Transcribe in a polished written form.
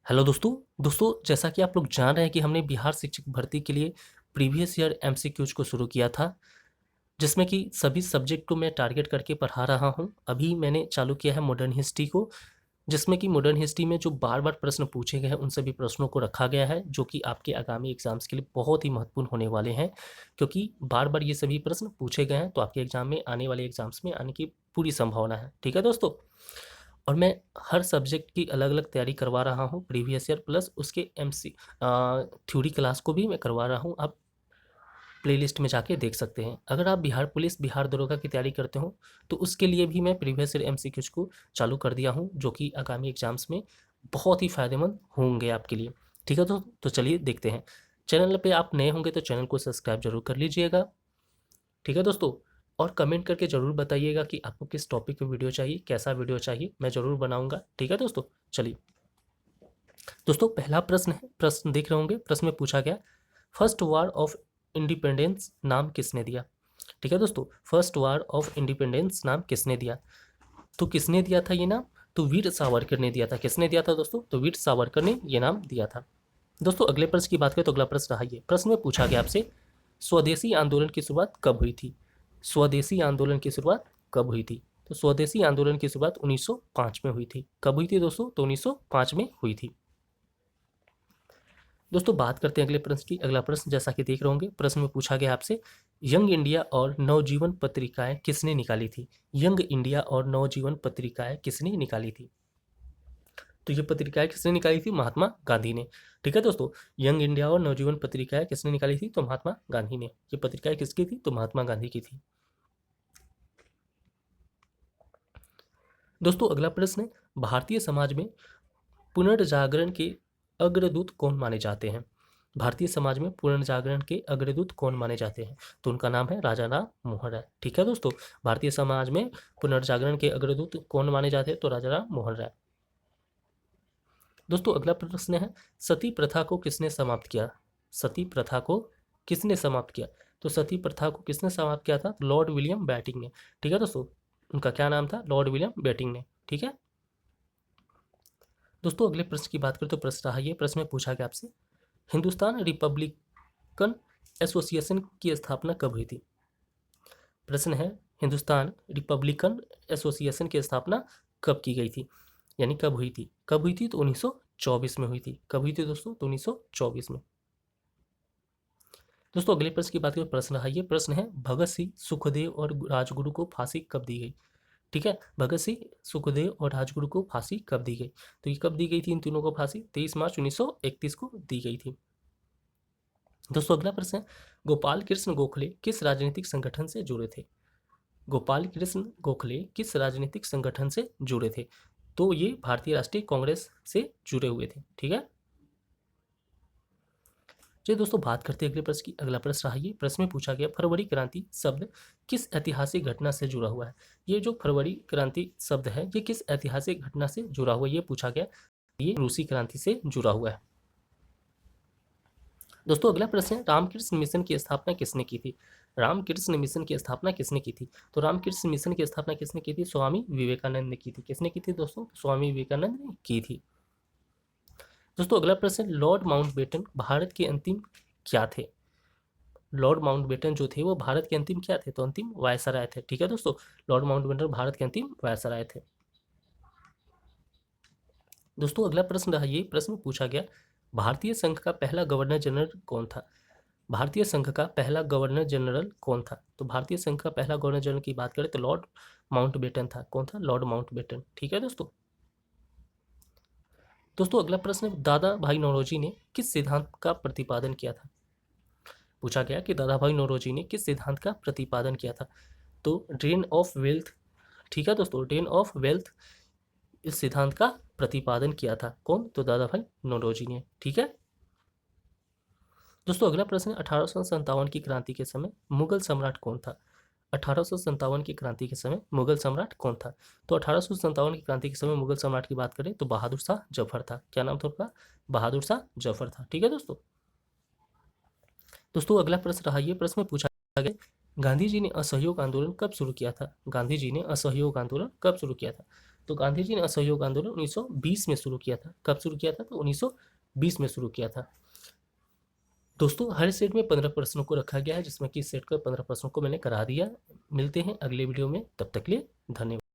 Hello दोस्तों जैसा कि आप लोग जान रहे हैं कि हमने बिहार शिक्षक भर्ती के लिए प्रीवियस ईयर एमसीक्यूज को शुरू किया था, जिसमें कि सभी सब्जेक्ट को मैं टारगेट करके पढ़ा रहा हूं। अभी मैंने चालू किया है मॉडर्न हिस्ट्री को, जिसमें कि मॉडर्न हिस्ट्री में जो बार-बार प्रश्न पूछे गए हैं, उन सभी प्रश्नों को रखा गया है, जो कि आपके आगामी एग्ज़ाम्स के लिए बहुत ही महत्वपूर्ण होने वाले हैं, क्योंकि बार-बार ये सभी प्रश्न पूछे गए हैं, तो आपके एग्ज़ाम में आने वाले एग्ज़ाम्स में आने की पूरी संभावना है। ठीक है दोस्तों? और मैं हर सब्जेक्ट की अलग-अलग तैयारी करवा रहा हूँ, प्रीवियस ईयर प्लस उसके थ्योरी क्लास को भी मैं करवा रहा हूँ। आप प्लेलिस्ट में जाके देख सकते हैं। अगर आप बिहार पुलिस, बिहार दरोगा की तैयारी करते हो, तो उसके लिए भी मैं प्रीवियस ईयर एमसीक्यूज़ को चालू कर दिया हूँ, जो कि आगामी एग्ज़ाम्स में बहुत ही फ़ायदेमंद होंगे आपके लिए। ठीक है तो चलिए देखते हैं। चैनल पे आप नए होंगे तो चैनल को सब्सक्राइब ज़रूर कर लीजिएगा। ठीक है दोस्तों? और कमेंट करके ज़रूर बताइएगा कि आपको किस टॉपिक पे वीडियो चाहिए, कैसा वीडियो चाहिए, मैं ज़रूर बनाऊँगा। ठीक है दोस्तों? चलिए। दोस्तों पहला प्रश्न है, प्रश्न देख रहे होंगे, प्रश्न में पूछा गया फर्स्ट वार ऑफ इंडिपेंडेंस नाम किसने दिया? ठीक है दोस्तों, फर्स्ट वार ऑफ इंडिपेंडेंस नाम किसने दिया? तो किसने दिया था ये नाम? तो वीर सावरकर ने दिया था। किसने दिया था दोस्तों? तो वीर सावरकर ने ये नाम दिया था। दोस्तों अगले प्रश्न की बात करें तो अगला प्रश्न रहा ये, प्रश्न में पूछा गया आपसे स्वदेशी आंदोलन की शुरुआत कब हुई थी? स्वदेशी आंदोलन की शुरुआत कब हुई थी? तो स्वदेशी आंदोलन की शुरुआत 1905 में हुई थी। कब हुई थी दोस्तों? तो 1905 में हुई थी। दोस्तों बात करते हैं अगले प्रश्न की। अगला प्रश्न जैसा कि देख रहे होंगे, प्रश्न में पूछा गया आपसे यंग इंडिया और नवजीवन पत्रिकाएं किसने निकाली थी? यंग इंडिया और नवजीवन पत्रिकाएं किसने निकाली थी? तो ये पत्रिकाएं किसने निकाली थी? महात्मा गांधी ने। ठीक है दोस्तों, यंग इंडिया और नवजीवन पत्रिकाएं किसने निकाली थी? तो महात्मा गांधी ने। ये पत्रिकाएं किसकी थी? तो महात्मा गांधी की थी। दोस्तों अगला प्रश्न है भारतीय समाज में पुनर्जागरण के अग्रदूत कौन माने जाते हैं? भारतीय समाज में पुनर्जागरण के अग्रदूत कौन माने जाते हैं? तो उनका नाम है राजा राम मोहन राय। ठीक है दोस्तों, भारतीय समाज में पुनर्जागरण के अग्रदूत कौन माने जाते हैं? तो राजा राम मोहन राय। दोस्तों अगला प्रश्न है सती प्रथा को किसने समाप्त किया? सती प्रथा को किसने समाप्त किया? तो सती प्रथा को किसने समाप्त किया था? लॉर्ड विलियम बेटिंग ने। ठीक है दोस्तों, उनका क्या नाम था? लॉर्ड विलियम बेटिंग ने। ठीक है दोस्तों, अगले प्रश्न की बात करें तो प्रश्न रहा ये, प्रश्न में पूछा गया आपसे हिंदुस्तान रिपब्लिकन एसोसिएशन की स्थापना कब हुई थी? प्रश्न है हिंदुस्तान रिपब्लिकन एसोसिएशन की स्थापना कब की गई थी, यानी कब हुई थी? कब हुई थी? तो 1924 में हुई थी। कब हुई थी दोस्तों? तो 1924 में। दोस्तों अगले प्रश्न की बात करें, प्रश्न रहा ये, प्रश्न है भगत सिंह, सुखदेव और राजगुरु को फांसी कब दी गई? ठीक है, भगत सिंह, सुखदेव और राजगुरु को फांसी कब दी गई? तो ये कब दी गई थी इन तीनों को फांसी? 23 मार्च 1931 को दी गई थी। दोस्तों अगला प्रश्न है गोपाल कृष्ण गोखले किस राजनीतिक संगठन से जुड़े थे? गोपाल कृष्ण गोखले किस राजनीतिक संगठन से जुड़े थे? तो ये भारतीय राष्ट्रीय कांग्रेस से जुड़े हुए थे। ठीक है, चलिए दोस्तों बात करते हैं अगले प्रश्न की। अगला प्रश्न रहा ये, प्रश्न में पूछा गया फरवरी क्रांति शब्द किस ऐतिहासिक घटना से जुड़ा हुआ है? ये जो फरवरी क्रांति शब्द है ये किस ऐतिहासिक घटना से जुड़ा हुआ है, ये पूछा गया। ये रूसी क्रांति से जुड़ा हुआ है। दोस्तों अगला प्रश्न है रामकृष्ण मिशन की स्थापना किसने की थी? रामकृष्ण मिशन की स्थापना किसने की थी? तो रामकृष्ण मिशन की स्थापना किसने की थी? स्वामी विवेकानंद ने की थी। किसने की थी दोस्तों? स्वामी विवेकानंद ने की थी। दोस्तों अगला प्रश्न है लॉर्ड माउंटबेटन भारत के अंतिम क्या थे? लॉर्ड माउंटबेटन जो थे वो भारत के अंतिम क्या थे? तो अंतिम वायसराय थे। ठीक है दोस्तों, लॉर्ड माउंटबेटन भारत के अंतिम वायसराय थे। दोस्तों अगला प्रश्न रहा ये, प्रश्न में पूछा गया भारतीय संघ का पहला गवर्नर जनरल कौन था? भारतीय संघ का पहला गवर्नर जनरल कौन था? तो भारतीय संघ का पहला गवर्नर जनरल की बात करें तो लॉर्ड माउंटबेटन था। कौन था? Lord Mountbatten. ठीक है दोस्तों। दोस्तों अगला प्रश्न दादा भाई नौरोजी ने किस सिद्धांत का प्रतिपादन किया था? पूछा गया कि दादा भाई नौरोजी ने किस सिद्धांत का प्रतिपादन किया था? तो ड्रेन ऑफ वेल्थ। ठीक है दोस्तों, ड्रेन ऑफ वेल्थ इस सिद्धांत का प्रतिपादन किया था। कौन? तो दादा भाई नौरोजी ने। ठीक है दोस्तों, अगला प्रश्न 1857 की क्रांति के समय मुगल सम्राट कौन था? 1857 की क्रांति के समय मुगल सम्राट कौन था? तो 1857 की क्रांति के समय मुगल सम्राट की बात करें तो बहादुर शाह जफर था। क्या नाम था उनका? बहादुर शाह जफर था। ठीक है दोस्तों। दोस्तों अगला प्रश्न रहा ये, प्रश्न में पूछा गया गांधी जी ने असहयोग आंदोलन कब शुरू किया था? गांधी जी ने असहयोग आंदोलन कब शुरू किया था? तो गांधी जी ने असहयोग आंदोलन 1920 में शुरू किया था। कब शुरू किया था? तो 1920 में शुरू किया था। दोस्तों, हर सेट में 15 प्रश्नों को रखा गया है, जिसमें कि इस सेट का 15 प्रश्नों को मैंने करा दिया। मिलते हैं अगले वीडियो में, तब तक के लिए धन्यवाद।